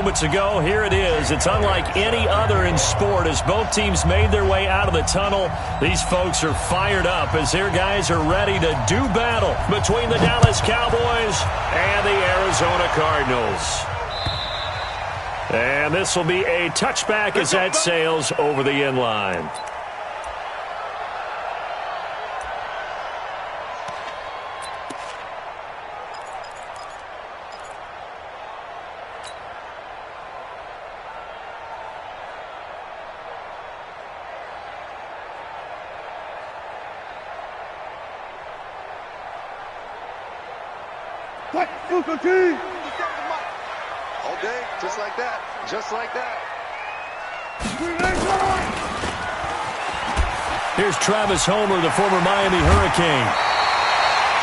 moments ago. Here it is. It's unlike any other in sport as both teams made their way out of the tunnel. These folks are fired up as their guys are ready to do battle between the Dallas Cowboys and the Arizona Cardinals. And this will be a touchback as that sails over the end line. All day, just like that. Just like that. Here's Travis Homer, the former Miami Hurricane.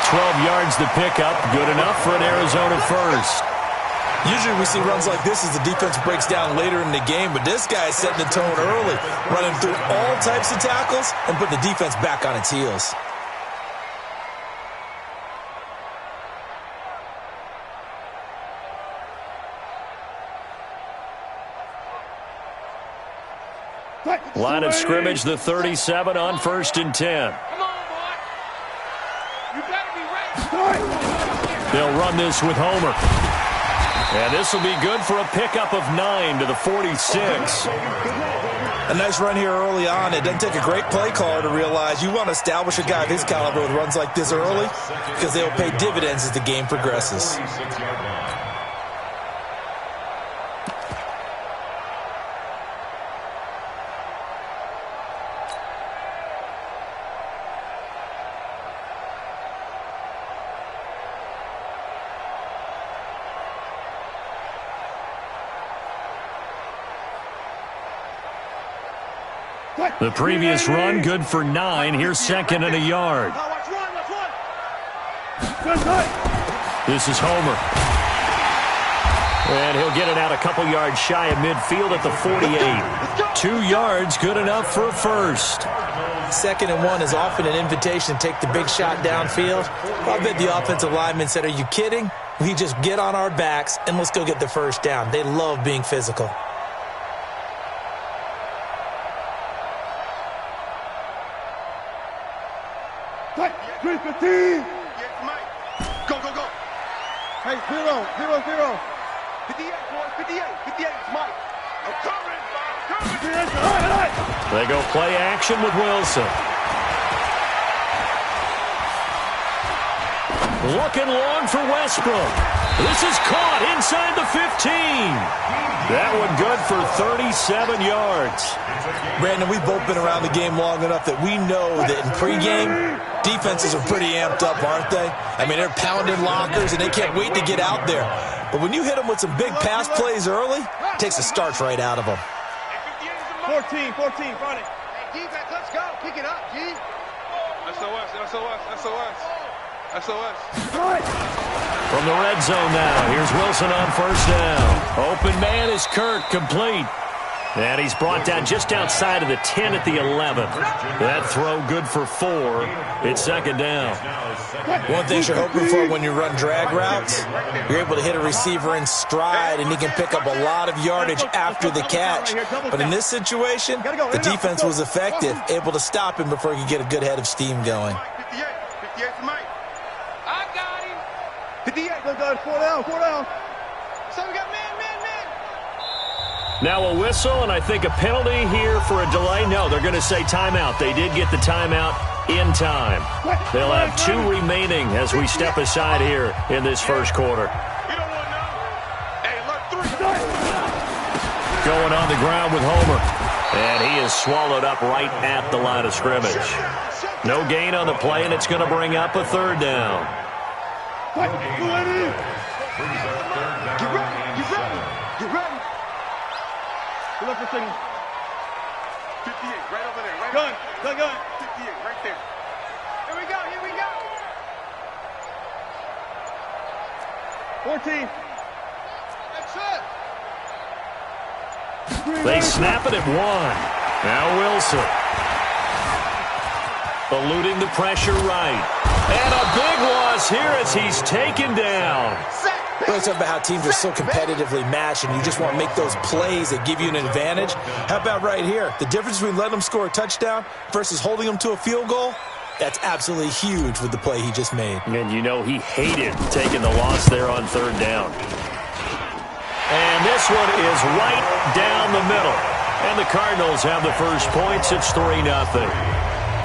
12 yards to pick up. Good enough for an Arizona first. Usually we see runs like this as the defense breaks down later in the game, but this guy is setting the tone early, running through all types of tackles and put the defense back on its heels. Line of scrimmage, the 37 on 1st and 10. Come on, boy. You better be ready. They'll run this with Homer. And this will be good for a pickup of 9 to the 46. A nice run here early on. It doesn't take a great play caller to realize you want to establish a guy of his caliber with runs like this early because they'll pay dividends as the game progresses. The previous run, good for 9. Here's 2nd and a yard. This is Homer. And he'll get it out a couple yards shy of midfield at the 48. 2 yards, good enough for a first. 2nd and 1 is often an invitation to take the big shot downfield. I bet the offensive lineman said, are you kidding? We just get on our backs and let's go get the first down. They love being physical. Go, go, go. Hey, 0, 0, 0. 58, boys, 58, 58, it's Mike. I'm coming, They go play action with Wilson. Looking long for Westbrook. This is caught inside the 15. That one good for 37 yards. Brandon, we've both been around the game long enough that we know that in pregame, defenses are pretty amped up, aren't they? I mean, they're pounding lockers, and they can't wait to get out there. But when you hit them with some big pass plays early, it takes the starch right out of them. 14, front it. Hey, defense, let's go. Kick it up, G. SOS, SOS, SOS. SOS. From the red zone now, here's Wilson on 1st down. Open man is Kirk, complete. And he's brought down just outside of the 10 at the 11. That throw good for 4. It's 2nd down. One thing you're hoping for when you run drag routes, you're able to hit a receiver in stride, and he can pick up a lot of yardage after the catch. But in this situation, the defense was effective, able to stop him before he could get a good head of steam going. 58, 58 to Mike. I got him. 58. Go, 4 down, 4 down. So we got man. Now a whistle, and I think a penalty here for a delay. No, they're going to say timeout. They did get the timeout in time. They'll have 2 remaining as we step aside here in this first quarter. You don't want none. Hey, look, 3. Going on the ground with Homer. And he is swallowed up right at the line of scrimmage. No gain on the play, and it's going to bring up a 3rd down. Get ready. Get ready. Good luck for signal. 58, right over there. Right Gun. 58, right there. Here we go. 14. That's it. They snap it at 1. Now Wilson. Eluding the pressure right. And a big loss here as he's taken down. Sack. We always talk about how teams are so competitively matched and you just want to make those plays that give you an advantage. How about right here? The difference between letting them score a touchdown versus holding them to a field goal, that's absolutely huge with the play he just made. And you know he hated taking the loss there on third down. And this one is right down the middle. And the Cardinals have the first points. It's 3-0.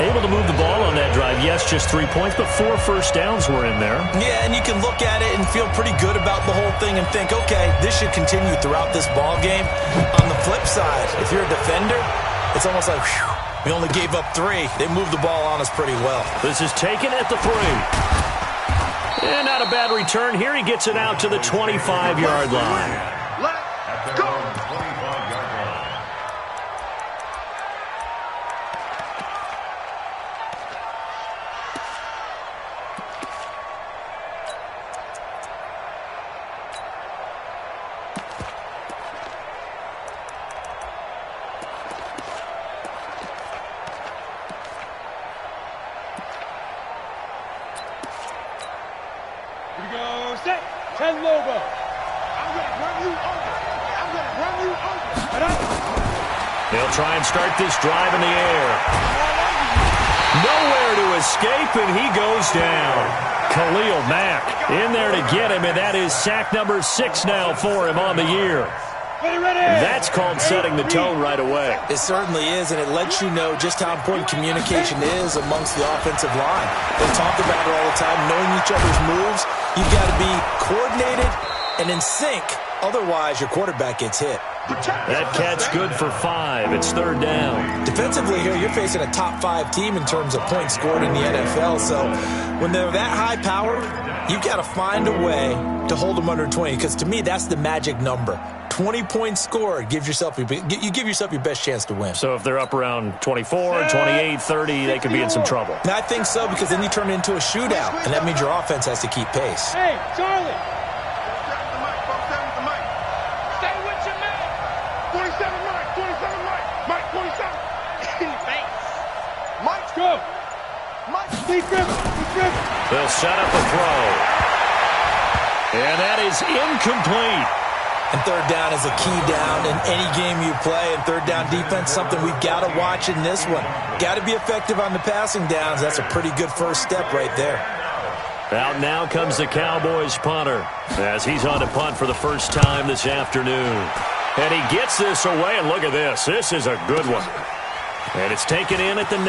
Able to move the ball on that drive. Yes, just 3 points, but 4 first downs were in there. Yeah, and you can look at it and feel pretty good about the whole thing and think, okay, this should continue throughout this ball game. On the flip side, if you're a defender, it's almost like, whew, we only gave up 3. They moved the ball on us pretty well. This is taken at the 3. And not a bad return. Here he gets it out to the 25-yard line. Let's go. They'll try and start this drive in the air. Nowhere to escape, and he goes down. Khalil Mack in there to get him, and that is sack number 6 now for him on the year. That's called setting the tone right away. It certainly is, and it lets you know just how important communication is amongst the offensive line. They talk about it all the time, knowing each other's moves. You've got to be coordinated and in sync. Otherwise, your quarterback gets hit. That catch good for 5. It's third down. Defensively here, you're facing a top 5 team in terms of points scored in the NFL. So when they're that high powered, you've got to find a way to hold them under 20. Because to me, that's the magic number. 20 points scored, you give yourself your best chance to win. So if they're up around 24, 28, 30, they could be in some trouble. And I think so, because then you turn it into a shootout, and that means your offense has to keep pace. Hey, Charlie. Stay with your man. 27 Mike. Mike, 27. Thanks. Mike, Go. Mike. Steve Griffin. They'll set up a throw. And that is incomplete. And third down is a key down in any game you play. And third down defense, something we've got to watch in this one. Got to be effective on the passing downs. That's a pretty good first step right there. Out now comes the Cowboys punter as he's on to punt for the first time this afternoon. And he gets this away, and look at this. This is a good one. And it's taken in at the 9.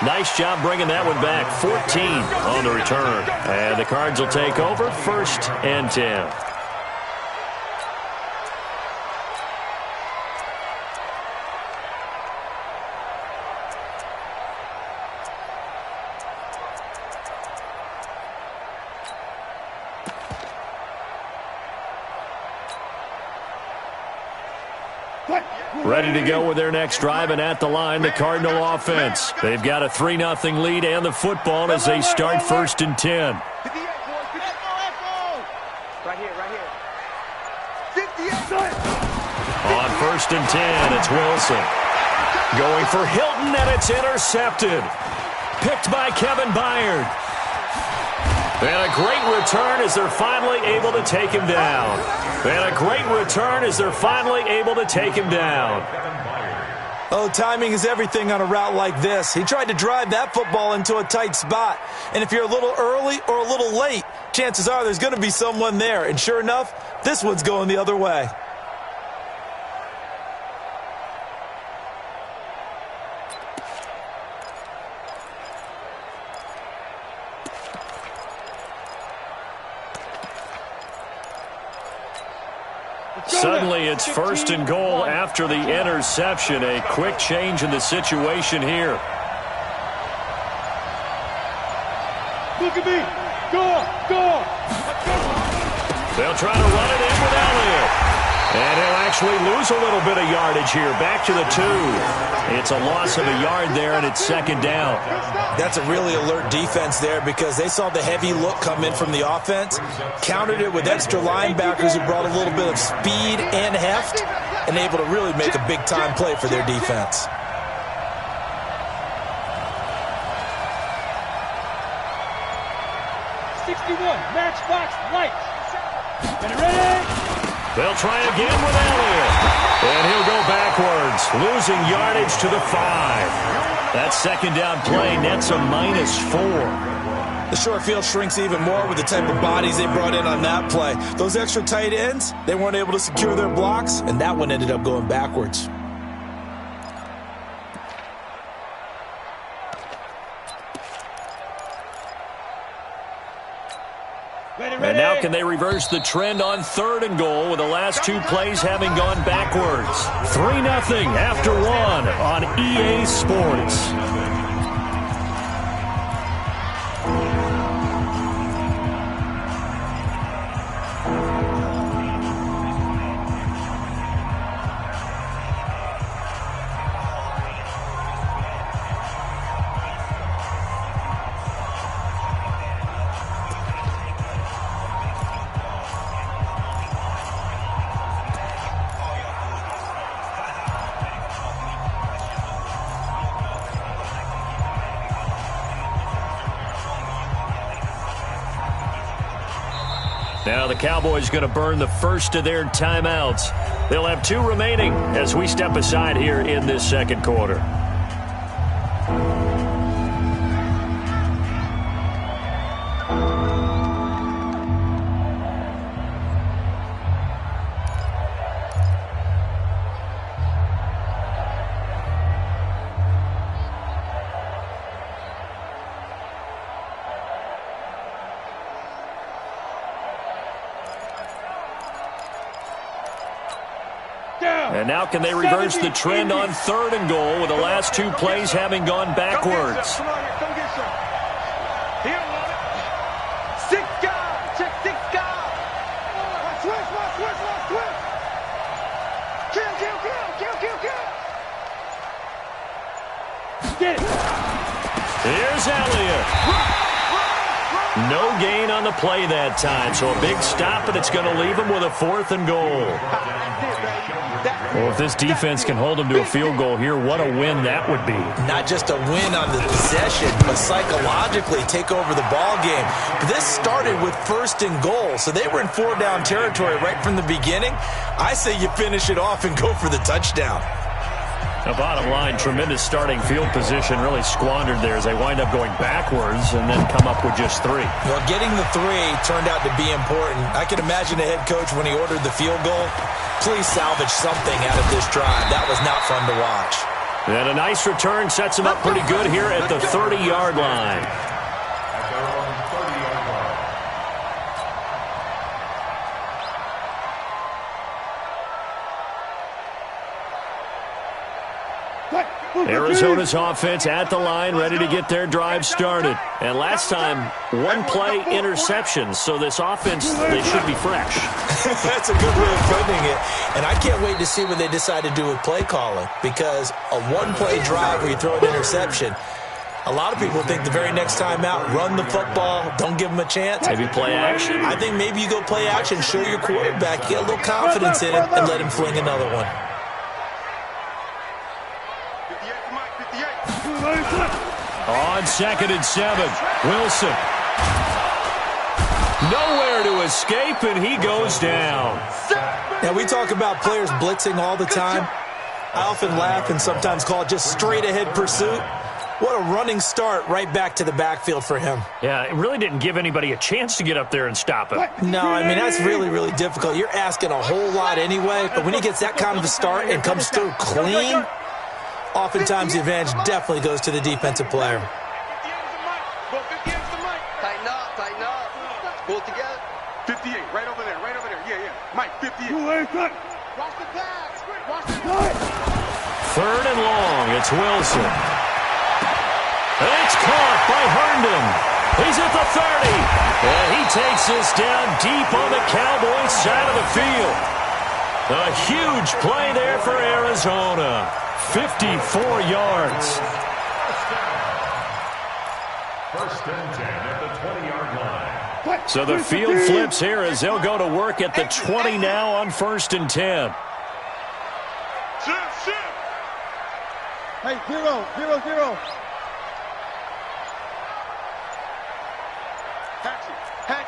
Nice job bringing that one back. 14 on the return. And the Cards will take over, 1st and 10. Ready to go with their next drive, and at the line, the Cardinal offense. They've got a 3-0 lead and the football as they start 1st and 10. 58, boys. Right here. 58. On 1st and 10, it's Wilson. Going for Hilton, and it's intercepted. Picked by Kevin Byard. And a great return as they're finally able to take him down. Oh, timing is everything on a route like this. He tried to drive that football into a tight spot. And if you're a little early or a little late, chances are there's going to be someone there. And sure enough, this one's going the other way. Suddenly, it's 1st and goal after the interception. A quick change in the situation here. Look at me. Go. They'll try to run it in with Elliott. And he'll actually lose a little bit of yardage here. Back to the 2. It's a loss of a yard there, and it's 2nd down. That's a really alert defense there because they saw the heavy look come in from the offense, countered it with extra linebackers who brought a little bit of speed and heft, and able to really make a big-time play for their defense. 51, Matchbox Lights. Get it ready. They'll try again with Elliott. And he'll go backwards, losing yardage to the 5. That second down play nets a -4. The short field shrinks even more with the type of bodies they brought in on that play. Those extra tight ends, they weren't able to secure their blocks, and that one ended up going backwards. And now can they reverse the trend on 3rd and goal with the last 2 plays having gone backwards? 3-0 after 1 on EA Sports. Now the Cowboys going to burn the first of their timeouts. They'll have 2 remaining as we step aside here in this second quarter. And now can they reverse the trend on 3rd and goal with the last 2 plays having gone backwards? Come on here, come get some. He don't want it. 6 guys, check 6 guys. Switch. Kill. Get it. Here's Elliott. No gain on the play that time, so a big stop, and it's going to leave him with a 4th and goal. Well, if this defense can hold them to a field goal here, what a win that would be. Not just a win on the possession, but psychologically take over the ball game. But this started with 1st and goal, so they were in 4-down territory right from the beginning. I say you finish it off and go for the touchdown. The bottom line, tremendous starting field position, really squandered there as they wind up going backwards and then come up with just 3. Well, getting the 3 turned out to be important. I can imagine the head coach when he ordered the field goal. Please salvage something out of this drive. That was not fun to watch. And a nice return sets him up pretty good here at the 30-yard line. Arizona's offense at the line, ready to get their drive started. And last time, 1-play interception, so this offense, they should be fresh. That's a good way of putting it. And I can't wait to see what they decide to do with play calling, because a 1-play drive where you throw an interception, a lot of people think the very next time out, run the football, don't give them a chance. Maybe play action? I think maybe you go play action, show your quarterback, get a little confidence in it, and let him fling another one. On 2nd and 7, Wilson. Nowhere to escape, and he goes down. Now, we talk about players blitzing all the time. I often laugh and sometimes call it just straight-ahead pursuit. What a running start right back to the backfield for him. Yeah, it really didn't give anybody a chance to get up there and stop him. No, I mean, that's really, really difficult. You're asking a whole lot anyway, but when he gets that kind of a start and comes through clean, oftentimes the advantage definitely goes to the defensive player. Tighten up. Pull it together. 58, right over there. Yeah. Mike, 58. Watch the pass. Watch the pass. 3rd and long, it's Wilson. And it's caught by Herndon. He's at the 30. And he takes this down deep on the Cowboys side of the field. A huge play there for Arizona. 54 yards. First and 10 at the 20-yard line. So the field flips here as they'll go to work at the 20 now on 1st and 10. Hey, 0. Hatch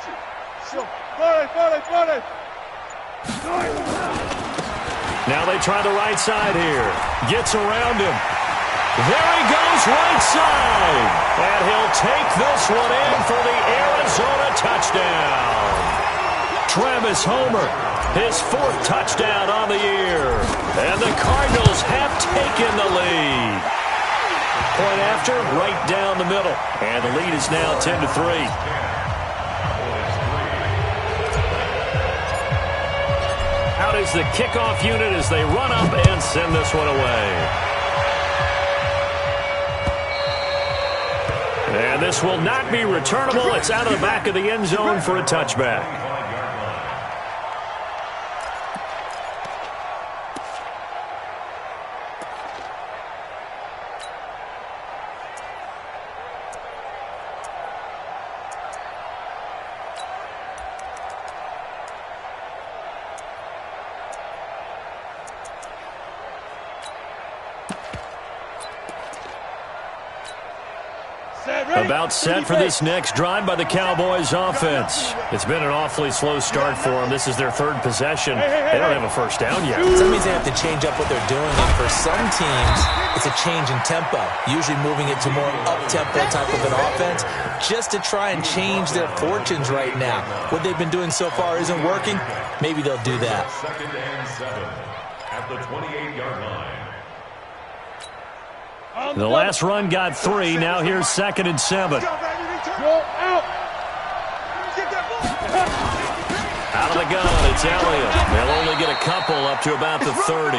Now they try the right side here. Gets around him. There he goes, right side. And he'll take this one in for the Arizona touchdown. Travis Homer, his 4th touchdown on the year. And the Cardinals have taken the lead. Point after, right down the middle. And the lead is now 10-3. Out is the kickoff unit as they run up and send this one away. And this will not be returnable. It's out of the back of the end zone for a touchback. About set for this next drive by the Cowboys offense. It's been an awfully slow start for them. This is their 3rd possession. They don't have a first down yet. That means they have to change up what they're doing. And for some teams, it's a change in tempo, usually moving it to more up-tempo type of an offense just to try and change their fortunes right now. What they've been doing so far isn't working. Maybe they'll do that. 2nd and 7 at the 28-yard line. The last run got 3. Now here's 2nd and 7. Go out. Out of the gun, it's Elliott. They'll only get a couple up to about the 30.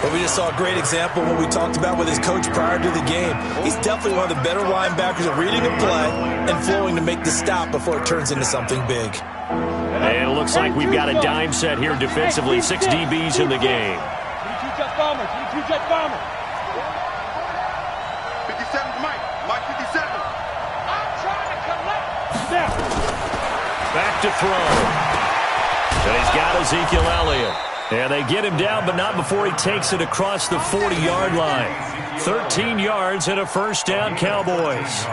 But we just saw a great example of what we talked about with his coach prior to the game. He's definitely one of the better linebackers at reading a play and flowing to make the stop before it turns into something big. And it looks like we've got a dime set here defensively. 6 DBs in the game. 22 Jet Bomber. 22 Jet Bomber. 57's Mike. Mike 57. I'm trying to collect. Now. Back to throw. And he's got Ezekiel Elliott. And they get him down, but not before he takes it across the 40-yard line. 13 yards and a first down, Cowboys.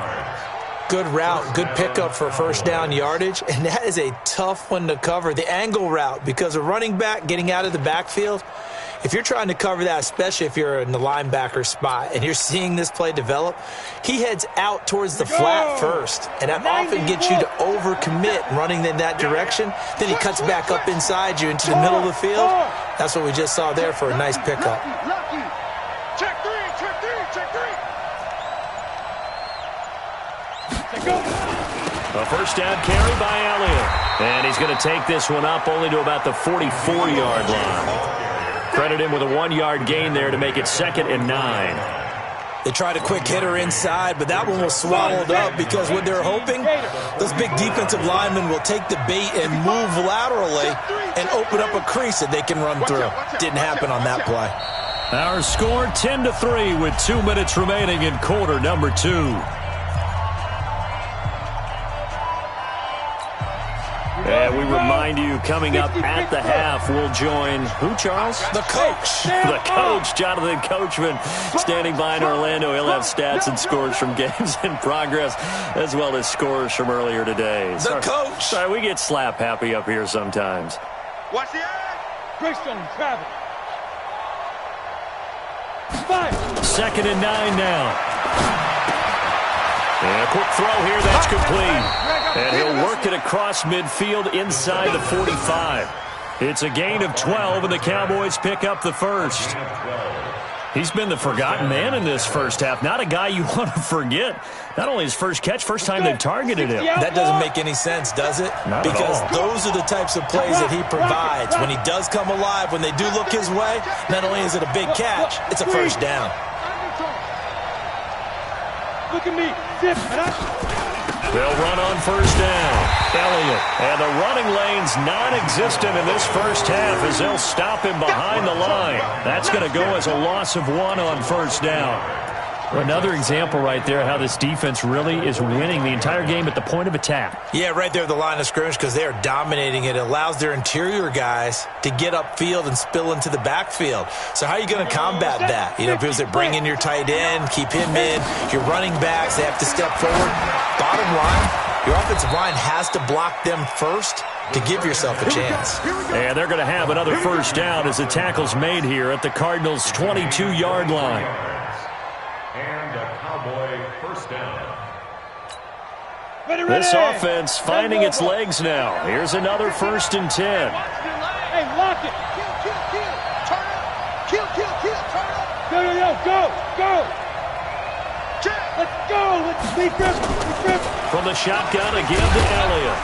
Good route, good pickup for first down yardage, and that is a tough one to cover. The angle route, because a running back getting out of the backfield, if you're trying to cover that, especially if you're in the linebacker spot and you're seeing this play develop, he heads out towards the flat first, and that often gets you to overcommit running in that direction. Then he cuts back up inside you into the middle of the field. That's what we just saw there for a nice pickup. Lucky. Check 3. Check 3. Check 3. A first down carry by Elliott. And he's going to take this one up only to about the 44-yard line. Credit him with a 1-yard gain there to make it 2nd and 9. They tried a quick hitter inside, but that one was swallowed up because what they're hoping, those big defensive linemen will take the bait and move laterally and open up a crease that they can run through. Didn't happen on that play. Our score 10-3 with 2 minutes remaining in quarter number 2. And we remind you, coming up at the half, we'll join who, Charles? The coach. The coach, Jonathan Coachman, standing by in Orlando. He'll have stats and scores from games in progress, as well as scores from earlier today. Coach. Sorry, we get slap happy up here sometimes. Watch the edge. Greystone, travel. 5. 2nd and 9 now. And a quick throw here, that's complete. And he'll work it across midfield inside the 45. It's a gain of 12, and the Cowboys pick up the first. He's been the forgotten man in this first half. Not a guy you want to forget. Not only his first catch, first time they've targeted him. That doesn't make any sense, does it? Not because at all. those are the types of plays that he provides. When he does come alive, when they do look his way, not only is it a big catch, it's a first down. Look at me. Zip. They'll run on first down. Elliott. And the running lane's non-existent in this first half as they'll stop him behind the line. That's going to go as a loss of 1 on first down. Another example right there how this defense really is winning the entire game at the point of attack. Yeah, right there at the line of scrimmage because they are dominating it. It allows their interior guys to get upfield and spill into the backfield. So how are you going to combat that? You know, because they bring in your tight end, keep him in. Your running backs, they have to step forward. Bottom line, Your offensive line has to block them first to give yourself a chance. And they're going to have another first down as the tackle's made here at the Cardinals' 22-yard line. And a Cowboy first down. This offense finding its legs now. Here's another 1st and 10. Hey, lock it. Turn up. Kill. Turn up. Go. Let's go. Let's be grip. From the shotgun again to Elliott.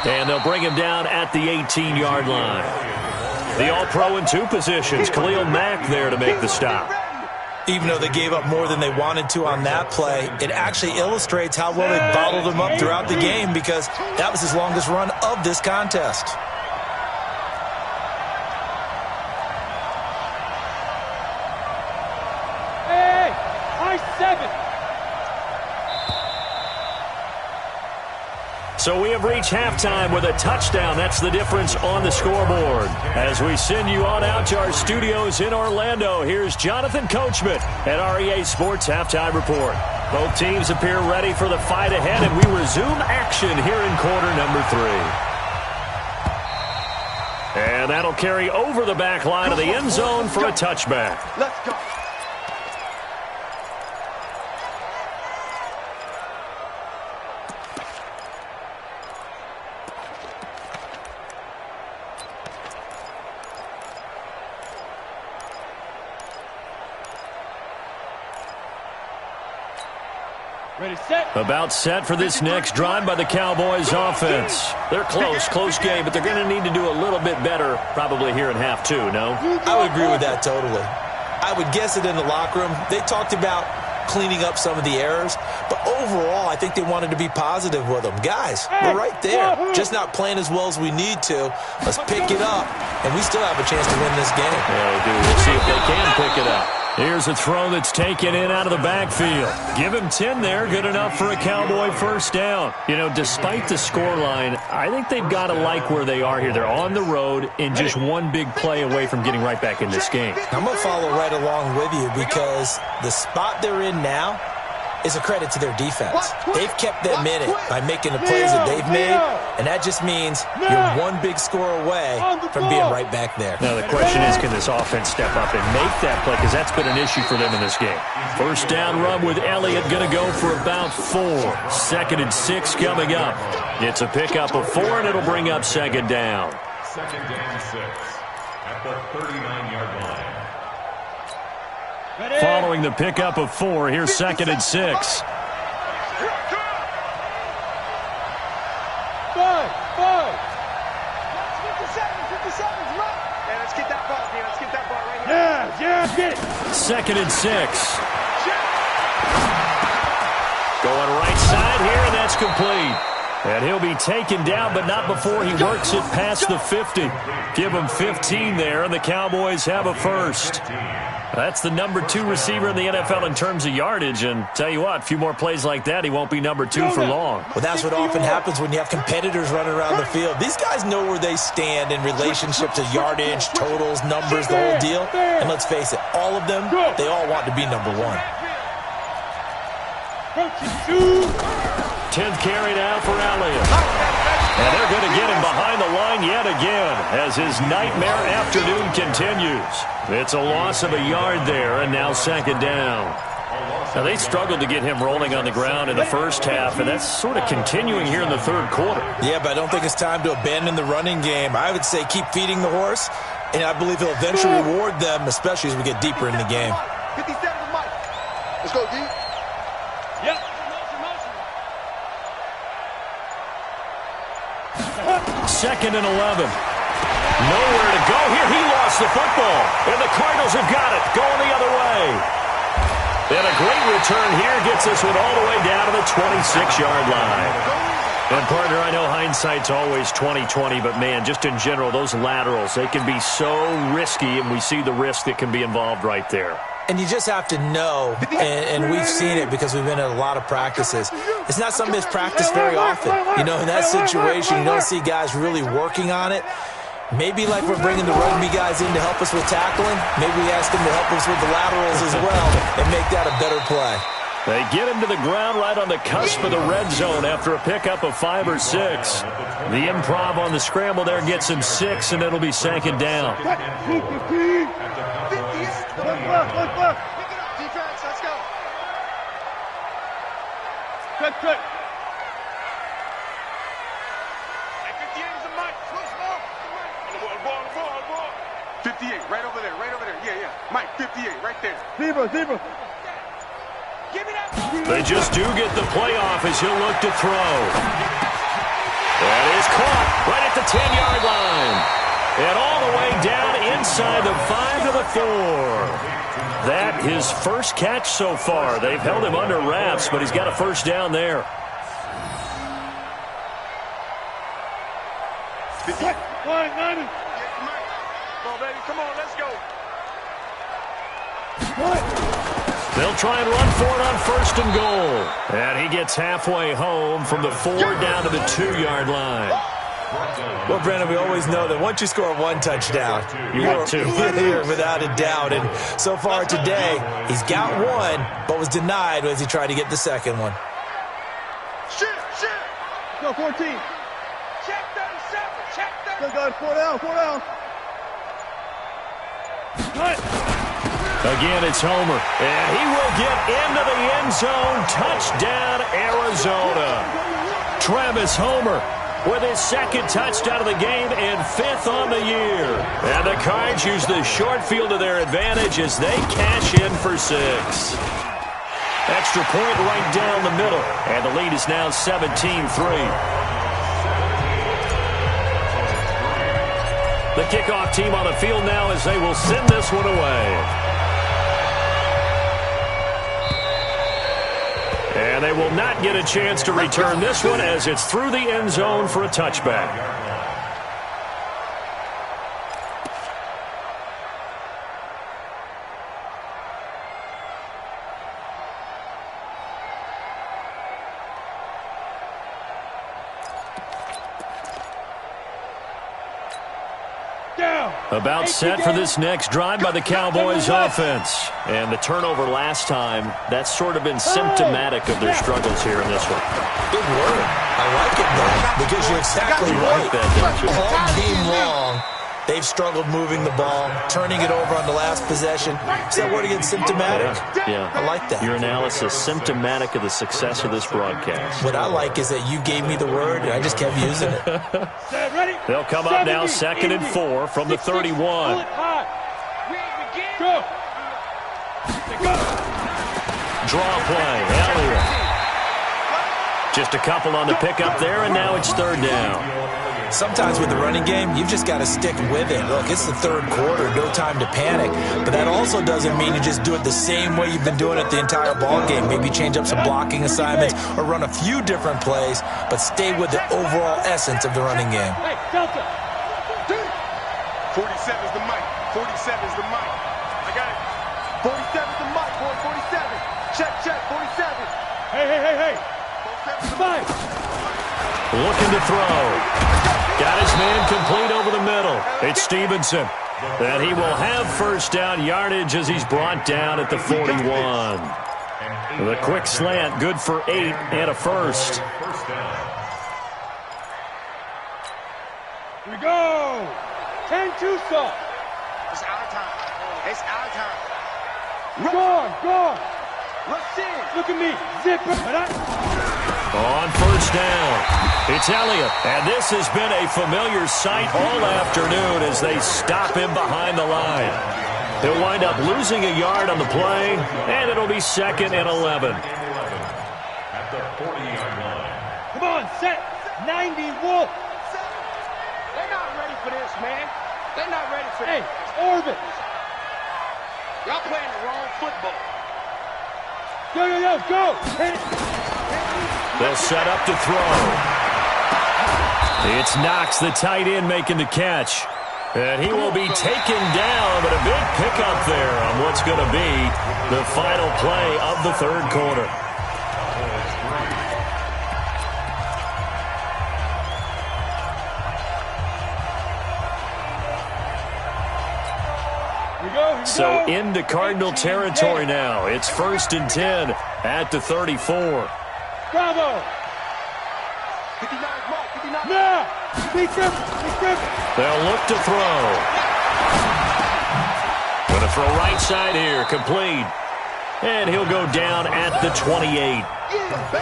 And they'll bring him down at the 18-yard line. The All-Pro in 2 positions. Khalil Mack there to make the stop. Even though they gave up more than they wanted to on that play, it actually illustrates how well they bottled him up throughout the game because that was his longest run of this contest. Hey, I-7. So we have reached halftime with a touchdown. That's the difference on the scoreboard. As we send you on out to our studios in Orlando, here's Jonathan Coachman at REA Sports Halftime Report. Both teams appear ready for the fight ahead, and we resume action here in quarter number 3. And that'll carry over the back line of the end zone for a touchback. Let's go. Ready, set. About set for this next drive by the Cowboys offense. They're close game, but they're going to need to do a little bit better probably here in half 2, no? I would agree with that totally. I would guess it in the locker room. They talked about cleaning up some of the errors, but overall I think they wanted to be positive with them. Guys, we're right there, just not playing as well as we need to. Let's pick it up, and we still have a chance to win this game. Yeah, we do. We'll see if they can pick it up. Here's a throw that's taken in out of the backfield. Give him 10 there, good enough for a Cowboy first down. You know, despite the scoreline, I think they've got to like where they are here. They're on the road and just one big play away from getting right back in this game. I'm going to follow right along with you because the spot they're in now is a credit to their defense. They've kept them in it by making the plays that they've made, and that just means you're one big score away from being right back there. Now the question is, can this offense step up and make that play, because that's been an issue for them in this game. First down run with Elliott going to go for about 4. 2nd and 6 coming up. It's a pickup of 4, and it'll bring up 2nd down. 2nd and 6 at the 39-yard line. Following the pickup of 4, here's 2nd and 6. 5. Let's get that ball, man. Let's get that ball right here. Yeah, get it. 2nd and 6. Going right side here, and that's complete. And he'll be taken down, but not before he works it past the 50. Give him 15 there, and the Cowboys have a first. That's the number 2 receiver in the NFL in terms of yardage, and tell you what, a few more plays like that, he won't be number 2 for long. Well, that's what often happens when you have competitors running around the field. These guys know where they stand in relationship to yardage, totals, numbers, the whole deal. And let's face it, all of them, they all want to be number 1. 10th carry now for Elliott. And they're going to get him behind the line yet again as his nightmare afternoon continues. It's a loss of a yard there, and now 2nd down. Now, they struggled to get him rolling on the ground in the first half, and that's sort of continuing here in the 3rd quarter. Yeah, but I don't think it's time to abandon the running game. I would say keep feeding the horse, and I believe he'll eventually reward them, especially as we get deeper in the game. 57 to Mike. Let's go, D. Yep. 2nd and 11. Nowhere to go here. He lost the football. And the Cardinals have got it. Going the other way. And a great return here gets this one all the way down to the 26-yard line. And, partner, I know hindsight's always 20/20, but, man, just in general, those laterals, they can be so risky, and we see the risk that can be involved right there. And you just have to know, and we've seen it because we've been at a lot of practices, it's not something that's practiced very often. You know, in that situation, you don't see guys really working on it. Maybe like we're bringing the rugby guys in to help us with tackling, maybe we ask them to help us with the laterals as well and make that a better play. They get him to the ground right on the cusp of the red zone after a pickup of 5 or 6. The improv on the scramble there gets him 6, and it'll be second down. Defense, let's go. Quick. 58 is the mic. Small. 58, right over there. Yeah. Mike, 58, right there. Zebra. Give me that. They just do get the playoff as he'll look to throw. That is caught right at the 10-yard line. And all the way down inside the 5 to the 4. That his first catch so far. They've held him under wraps, but he's got a first down there. Come on, let's go. They'll try and run for it on first and goal. And he gets halfway home from the 4 down to the 2-yard line. Well, Brandon, we always know that once you score 1 touchdown, you're here without a doubt. And so far today, he's got 1, but was denied as he tried to get the second one. Shit. Go, 14. Check 37. Check 37. Good, guys. 4 down. Again, it's Homer. And he will get into the end zone. Touchdown, Arizona. Travis Homer with his second touchdown of the game and 5th on the year. And the Cards use the short field to their advantage as they cash in for 6. Extra point right down the middle. And the lead is now 17-3. The kickoff team on the field now as they will send this one away. And they will not get a chance to return this one as it's through the end zone for a touchback. About set for this next drive by the Cowboys offense. And the turnover last time, that's sort of been symptomatic of their struggles here in this one. Good word. I like it, though, because you're exactly right. All game long, they've struggled moving the ball, turning it over on the last possession. Is that word again, symptomatic? Yeah. I like that. Your analysis, symptomatic of the success of this broadcast. What I like is that you gave me the word, and I just kept using it. They'll come up now 2nd and 4 from the 31. Go. Draw play, Elliott. Just a couple on the pickup there, and now it's 3rd down. Sometimes with the running game, you've just got to stick with it. Look, it's the 3rd quarter, no time to panic. But that also doesn't mean you just do it the same way you've been doing it the entire ball game. Maybe change up some blocking assignments or run a few different plays, but stay with the overall essence of the running game. Hey, Delta. 47 is the mic. 47 is the mic. I got it. 47 is the mic, boy. 47. Check. 47. Hey. 47 is the mic. 5. Looking to throw. Got his man complete over the middle. It's Stevenson. And he will have first down yardage as he's brought down at the 41. The quick slant, good for 8 and a first. Here we go. 10-2 stop. It's out of time. Go. Rush in. Look at me. Zip. On first down, it's Elliott. And this has been a familiar sight all afternoon as they stop him behind the line. He'll wind up losing a yard on the play, and it'll be 2nd and 11. At the 40-yard line. Come on, set. 90 Wolf. They're not ready for this, man. They're not ready for Hey, this. Orbit. Y'all playing the wrong football. Go. Hit it. They'll set up to throw. It's Knox, the tight end, making the catch. And he will be taken down, but a big pickup there on what's going to be the final play of the 3rd quarter. Here we go. So into Cardinal territory now. It's 1st and 10 at the 34. Bravo. 59, Mike, 59. Now. Big difference. They'll look to throw. Going to throw right side here, complete. And he'll go down at the 28.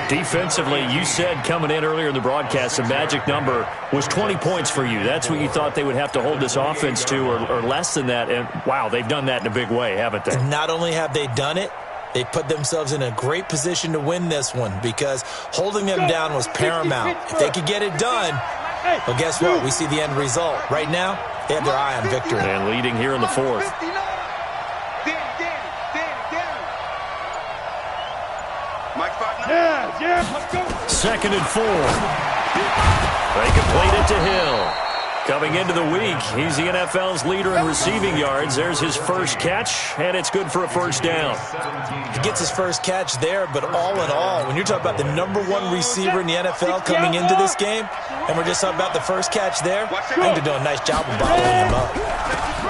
Defensively, you said coming in earlier in the broadcast, the magic number was 20 points for you. That's what you thought they would have to hold this offense to, or less than that. And, wow, they've done that in a big way, haven't they? And not only have they done it, they put themselves in a great position to win this one because holding them down was paramount. If they could get it done, well, guess what? We see the end result. Right now, they have their eye on victory. And leading here in the fourth. Second and 4. They complete it to Hill. Coming into the week, he's the NFL's leader in receiving yards. There's his first catch, and it's good for a first down. He gets his first catch there, but all in all, when you're talking about the #1 receiver in the NFL coming into this game, and we're just talking about the first catch there, I think they're doing a nice job of bottling him up.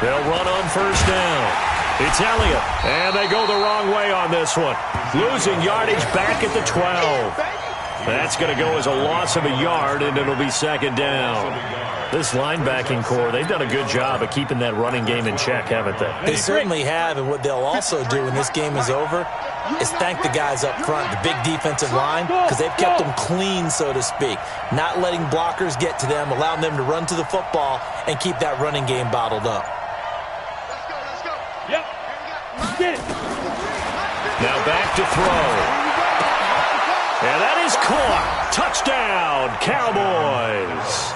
They'll run on first down. It's Elliott, and they go the wrong way on this one. Losing yardage back at the 12. That's going to go as a loss of a yard, and it'll be second down. This linebacking core, they've done a good job of keeping that running game in check, haven't they? They certainly have, and what they'll also do when this game is over is thank the guys up front, the big defensive line, because they've kept them clean, so to speak. Not letting blockers get to them, allowing them to run to the football and keep that running game bottled up. Yep. Get it. Now back to throw. And that is caught. Touchdown, Cowboys.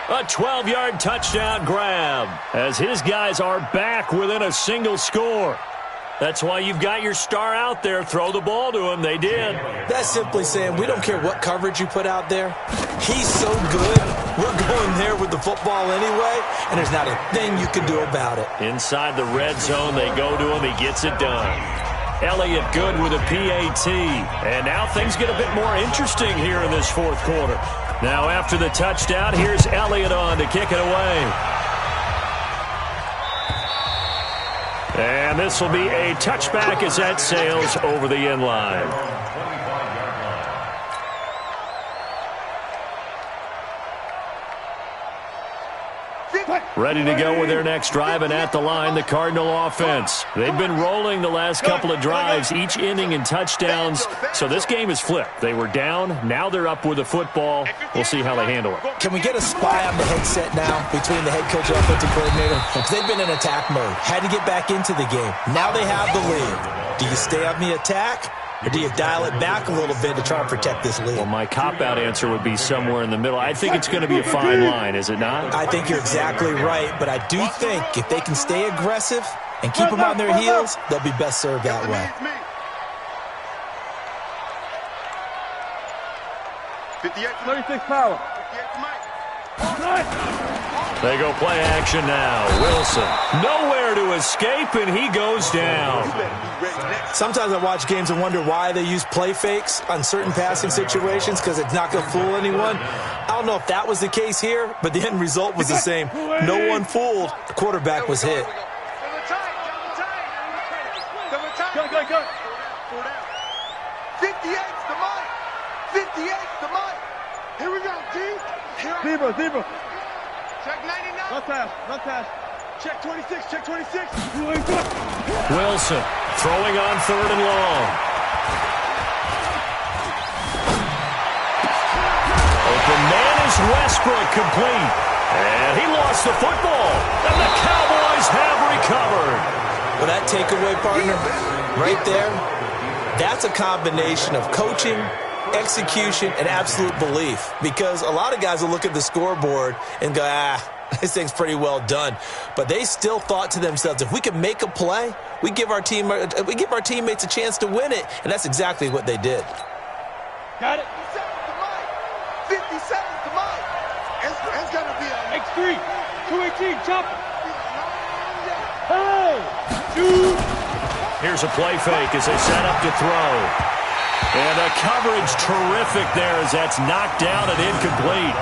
A 12-yard touchdown grab as his guys are back within a single score. That's why you've got your star out there. Throw the ball to him. They did. That's simply saying we don't care what coverage you put out there. He's so good. We're going there with the football anyway, and there's not a thing you can do about it. Inside the red zone, they go to him. He gets it done. Elliott good with a PAT. And now things get a bit more interesting here in this fourth quarter. Now after the touchdown, here's Elliott on to kick it away. And this will be a touchback as that sails over the end line. Ready to go with their next drive, and at the line, the Cardinal offense. They've been rolling the last couple of drives, each inning in touchdowns, so this game is flipped. They were down, now they're up with the football. We'll see how they handle it. Can we get a spy on the headset now between the head coach and offensive coordinator? Because they've been in attack mode, had to get back into the game. Now they have the lead. Do you stay on the attack? Or do you dial it back a little bit to try and protect this lead? Well, my cop-out answer would be somewhere in the middle. I think it's going to be a fine line, is it not? I think you're exactly right, but I do think if they can stay aggressive and keep them on their heels, they'll be best served that way. 36 power. They go play action now. Wilson, nowhere to escape, and he goes down. Sometimes I watch games and wonder why they use play fakes on certain passing situations because it's not going to fool anyone. I don't know if that was the case here, but the end result was the same. No one fooled. The quarterback was hit. Go. 58's the mic. 58's the mic. Here we go, G. Zebra. Check 99. Not pass. Check 26. Check 26. Wilson throwing on third and long. Open man is Westbrook, complete. And he lost the football. And the Cowboys have recovered. Well, that takeaway, partner, right there, that's a combination of coaching, execution, and absolute belief. Because a lot of guys will look at the scoreboard and go, this thing's pretty well done. But they still thought to themselves, if we can make a play, we give our teammates a chance to win it. And that's exactly what they did. Got it. 57's the mic. It's going to be a X3. 218. Chop. Hey. Dude. Here's a play fake as they set up to throw. And a coverage terrific there as that's knocked down and incomplete.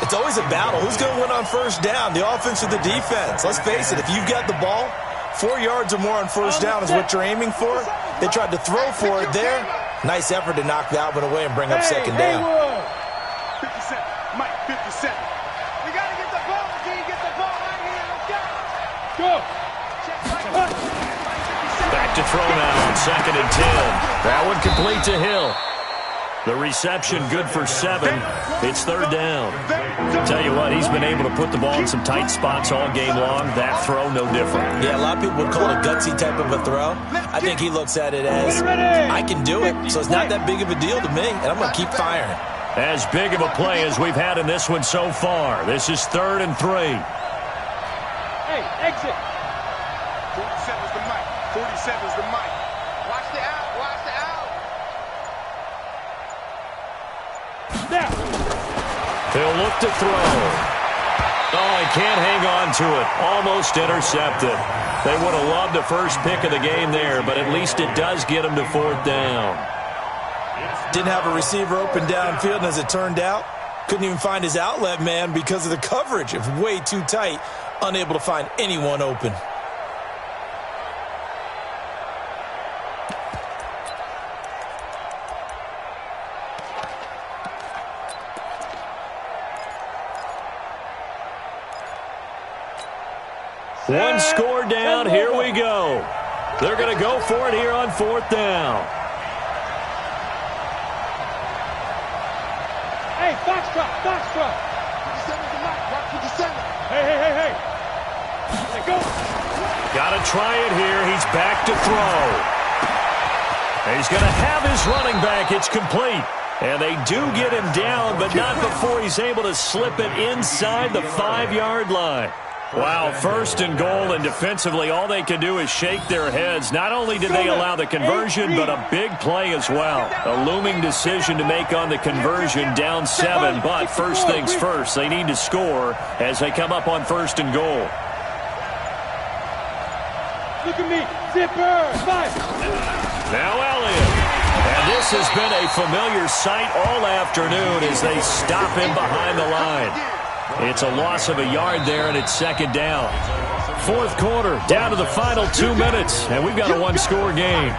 It's always a battle. Who's going to win on first down, the offense or the defense? Let's face it, if you've got the ball, 4 yards or more on first down is what you're aiming for. They tried to throw for it there. Nice effort to knock Alvin away and bring up second down. 57. Mike, 57. We got to get the ball. Can you get the ball right here? Let's go. Go. Back to throw now on 2nd and 10. That one complete to Hill. The reception good for 7. It's 3rd down. Tell you what, he's been able to put the ball in some tight spots all game long. That throw, no different. Yeah, a lot of people would call it a gutsy type of a throw. I think he looks at it as, I can do it, so it's not that big of a deal to me, and I'm going to keep firing. As big of a play as we've had in this one so far. This is 3rd and 3. Hey, exit. 47's the mic. 47's the mic. Watch the out. Watch the out. Now. He'll look to throw. Oh, he can't hang on to it. Almost intercepted. They would have loved the first pick of the game there, but at least it does get him to 4th down. Didn't have a receiver open downfield, and as it turned out, couldn't even find his outlet man because of the coverage. It was way too tight, unable to find anyone open. One score down. Here we go. They're going to go for it here on 4th down. Hey, Foxtrot, Foxtrot. 57's the mic. Watch 57. Hey. Let go. Got to try it here. He's back to throw. He's going to have his running back. It's complete. And they do get him down, but not before he's able to slip it inside the 5-yard line. Wow, 1st and goal, and defensively all they can do is shake their heads. Not only did they allow the conversion, but a big play as well. A looming decision to make on the conversion, down 7, but first things first, they need to score as they come up on 1st and goal. Look at me. Zipper. 5. Now Elliott. And this has been a familiar sight all afternoon as they stop him behind the line. It's a loss of a yard there, and it's 2nd down. 4th quarter, down to the final 2 minutes, and we've got a 1-score game.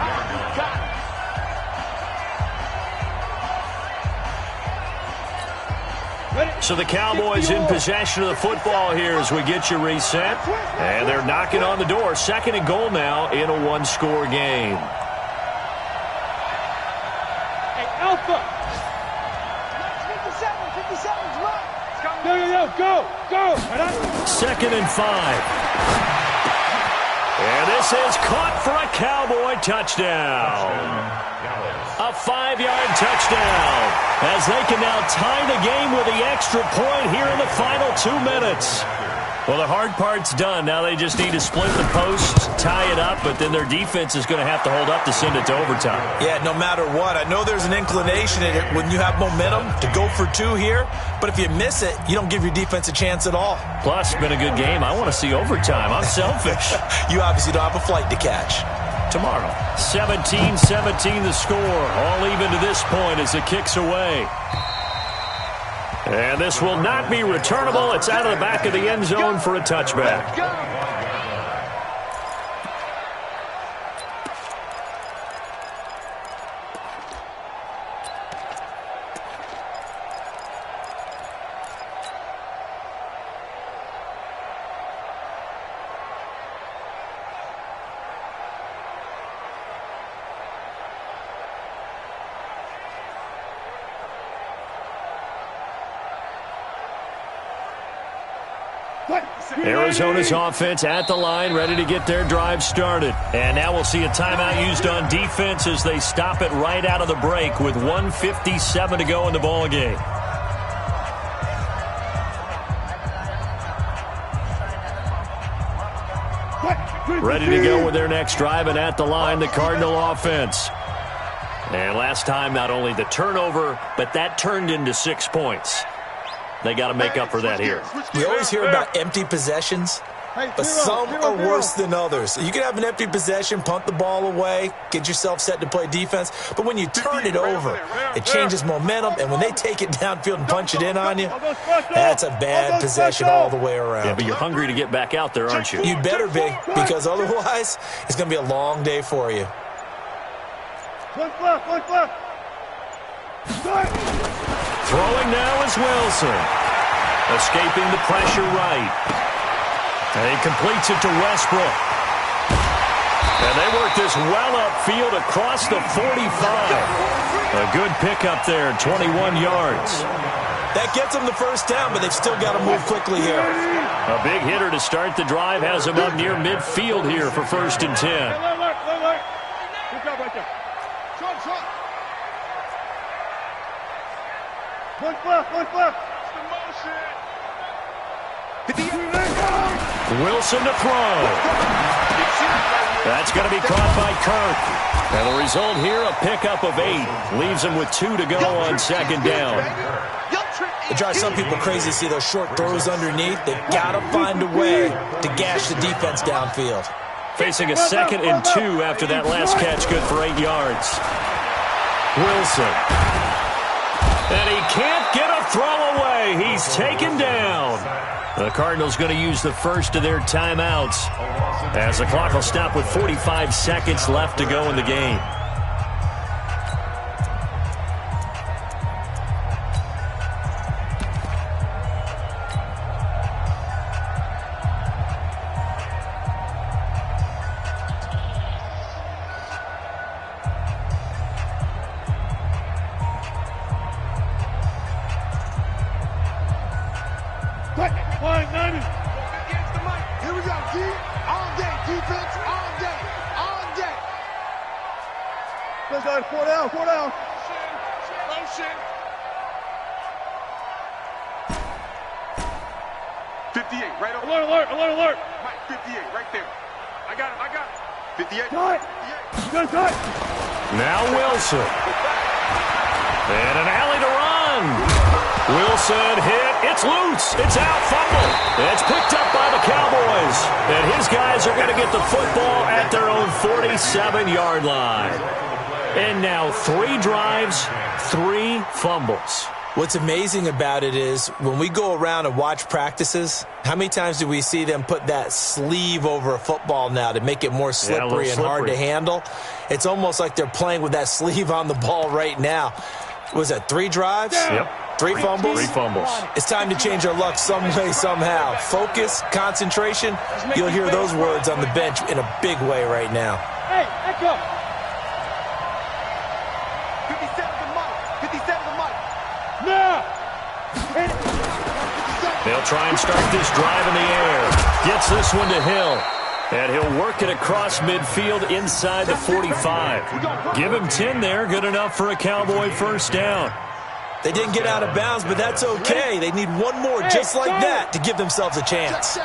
So the Cowboys in possession of the football here as we get you reset. And they're knocking on the door. 2nd and goal now in a 1-score game. Hey, Alpha. 57's right. Go. 2nd and 5. And this is caught for a Cowboy touchdown. A 5-yard touchdown as they can now tie the game with the extra point here in the final 2 minutes. Well, the hard part's done. Now they just need to split the posts, tie it up, but then their defense is going to have to hold up to send it to overtime. Yeah, no matter what. I know there's an inclination in it when you have momentum to go for 2 here, but if you miss it, you don't give your defense a chance at all. Plus, it's been a good game. I want to see overtime. I'm selfish. You obviously don't have a flight to catch. Tomorrow, 17-17 the score. All even to this point as it kicks away. And this will not be returnable. It's out of the back of the end zone for a touchback. Arizona's offense at the line, ready to get their drive started. And now we'll see a timeout used on defense as they stop it right out of the break with 1:57 to go in the ballgame. Ready to go with their next drive, and at the line, the Cardinal offense. And last time, not only the turnover, but that turned into 6 points. They got to make up for that here. We always hear about empty possessions, but some are worse than others. You can have an empty possession, punt the ball away, get yourself set to play defense, but when you turn it over, it changes momentum, and when they take it downfield and punch it in on you, that's a bad possession all the way around. Yeah, but you're hungry to get back out there, aren't you? You better be, because otherwise, it's going to be a long day for you. One left. Throwing now is Wilson. Escaping the pressure right. And he completes it to Westbrook. And they work this well upfield across the 45. A good pickup there, 21 yards. That gets them the first down, but they've still got to move quickly here. A big hitter to start the drive has them up near midfield here for 1st and 10. Good job right there. Short. One left. Wilson to throw. That's going to be caught by Kirk. And the result here, a pickup of 8. Leaves him with 2 to go on 2nd down. It drives some people crazy to see those short throws underneath. They've got to find a way to gash the defense downfield. Facing a 2nd and 2 after that last catch, good for 8 yards. Wilson. And he can't get a throw away. He's taken down. The Cardinals going to use the first of their timeouts as the clock will stop with 45 seconds left to go in the game. Here we go, D. All day, defense, all day. Let's go, 4 down. Motion. 58, right over. Alert. Mike, 58, right there. I got him. 58. Cut. Now Wilson. And an alley to run. Wilson hit. It's loose. It's out. Fumble. It's picked up by the Cowboys. And his guys are going to get the football at their own 47-yard line. And now 3 drives, 3 fumbles. What's amazing about it is when we go around and watch practices, how many times do we see them put that sleeve over a football now to make it more slippery and hard to handle? It's almost like they're playing with that sleeve on the ball right now. Was that 3 drives? Yep. 3 fumbles? 3 fumbles. It's time to change our luck some way, somehow. Focus, concentration, you'll hear those words on the bench in a big way right now. Hey, echo. 57 to Mike. Now. They'll try and start this drive in the air. Gets this one to Hill. And he'll work it across midfield inside the 45. Give him 10 there. Good enough for a Cowboy first down. They didn't get out of bounds, but that's okay. They need one more just like that to give themselves a chance. They're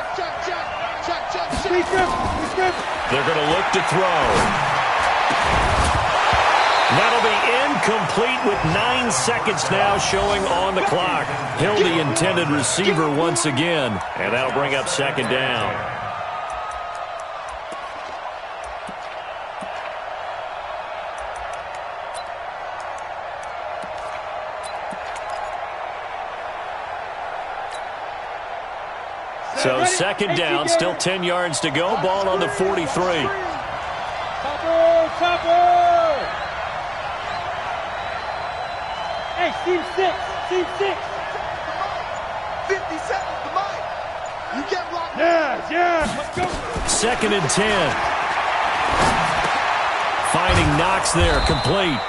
going to look to throw. That'll be incomplete with 9 seconds now showing on the clock. Hill, the intended receiver once again. And that'll bring up 2nd down. So 2nd down, still 10 yards to go. Ball on the 43. Topper. Hey, team 6. 57 to Mike. You get locked. Yeah. Let's go. 2nd and 10. Finding Knox there, complete.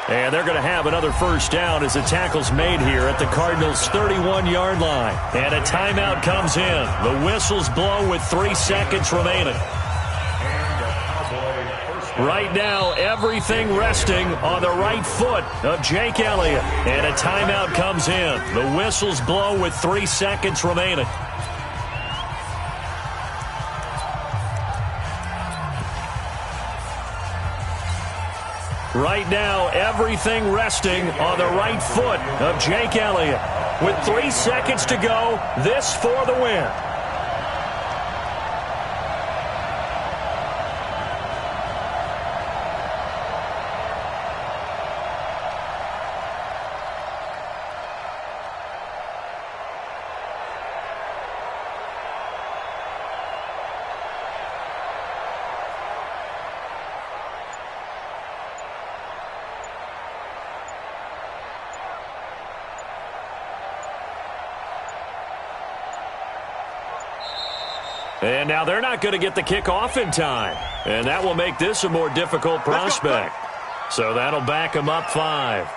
And they're going to have another first down as the tackle's made here at the Cardinals' 31-yard line. And a timeout comes in. The whistles blow with 3 seconds remaining. Right now, everything resting on the right foot of Jake Elliott. And a timeout comes in. The whistles blow with 3 seconds remaining. Right now, everything resting on the right foot of Jake Elliott. With 3 seconds to go, this for the win. And now they're not going to get the kickoff in time. And that will make this a more difficult prospect. So that'll back them up 5.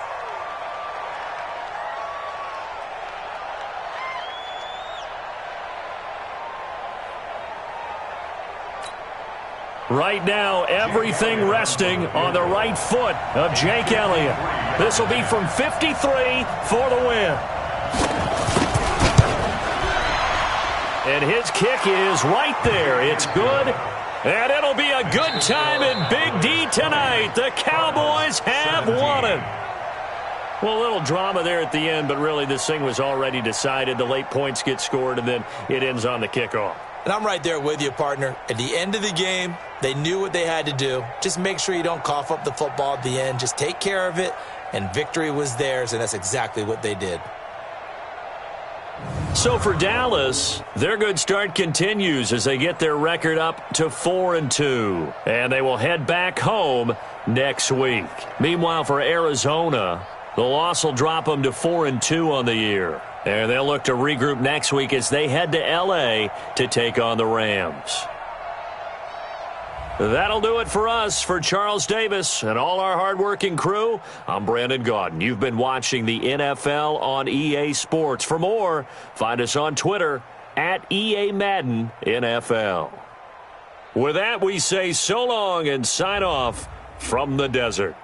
Right now, everything resting on the right foot of Jake Elliott. This will be from 53 for the win. And his kick is right there. It's good. And it'll be a good time in Big D tonight. The Cowboys have won it. Well, a little drama there at the end, but really this thing was already decided. The late points get scored, and then it ends on the kickoff. And I'm right there with you, partner. At the end of the game, they knew what they had to do. Just make sure you don't cough up the football at the end. Just take care of it, and victory was theirs, and that's exactly what they did. So for Dallas, their good start continues as they get their record up to 4-2. And they will head back home next week. Meanwhile, for Arizona, the loss will drop them to 4-2 on the year. And they'll look to regroup next week as they head to L.A. to take on the Rams. That'll do it for us. For Charles Davis and all our hardworking crew, I'm Brandon Gaudin. You've been watching the NFL on EA Sports. For more, find us on Twitter at EA Madden NFL. With that, we say so long and sign off from the desert.